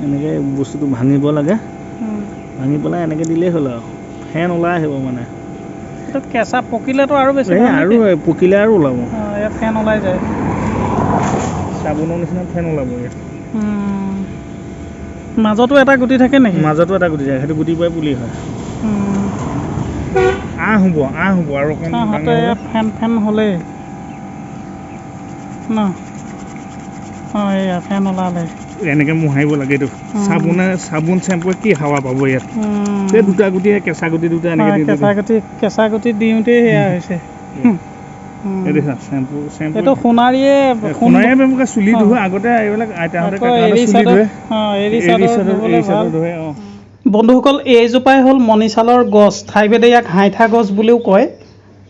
এনেকৈ বস্তুটো ভাঙিব লাগে, ভাঙি পেলাই এনেকৈ দিলেই হ'ল আৰু ফেন ওলাই আহিব মানে। কেঁচা পকিলেতো আৰু বেছি আৰু পকিলে আৰু ওলাব, ইয়াত ফেন ওলাই যায়, চাবোনৰ নিচিনা ফেন ওলাব ইয়াত। মাজতো এটা গুটি থাকে নেকি? মাজতো এটা গুটি থাকে, সেইটো গুটিৰ পৰাই পুলি হয়। হ'ব আৰু অকণ ফেন হ'লেই ন। এয়া ফেন ওলালে, এনেকৈ মোহাৰিব লাগে। এইটো চাবোন চেম্পুৱে কি হাৱা পাব ইয়াত। এই দুটা গুটি, কেঁচা গুটি দুটা এনেকৈ কেঁচা গুটি দিওঁতেই সেয়া হৈছে। এইটো সোণাৰীয়ে চুলি ধোৱা আগতে এইবিলাক আইতাহঁতে চুলি ধোৱে, ধোৱে। বন্ধুসকল, এইজোপাই হ'ল মণিছালৰ গছ, ঠাইভেদে ইয়াক হাইঠা গছ বুলিও কয়।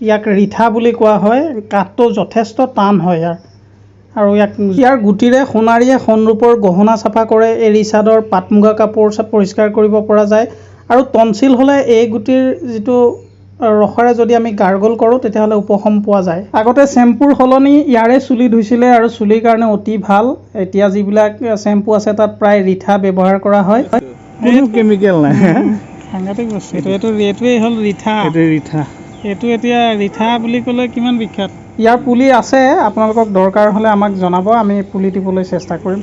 ইয়াক ৰিঠা বুলি কোৱা হয়। কাঠটো যথেষ্ট টান হয় আৰু ইয়াৰ গুটিৰে সোণাৰীয়ে সোণৰূপৰ গহনা চাফা কৰে। এৰী চাদৰ, পাট মুগা কাপোৰ পৰিষ্কাৰ কৰিব পৰা যায়। আৰু টনচিল হ'লে এই গুটিৰ যিটো ৰসেৰে যদি আমি গাৰ্গল কৰোঁ তেতিয়াহ'লে উপশম পোৱা যায়। আগতে চেম্পুৰ সলনি ইয়াৰে চুলি ধুইছিলে আৰু চুলিৰ কাৰণে অতি ভাল। এতিয়া যিবিলাক চেম্পু আছে তাত প্ৰায় ৰিঠা ব্যৱহাৰ কৰা হয়। কোনো কেমিকেল নাই, সাংঘাতিক বস্তু। এইটোৱেই হ'ল ৰিঠা। এইটো এতিয়া ৰিঠা বুলি ক'লে কিমান বিখ্যাত। ইয়াৰ পুলি আছে, আপোনালোকক দৰকাৰ হ'লে আমাক জনাব, আমি পুলি দিবলৈ চেষ্টা কৰিম।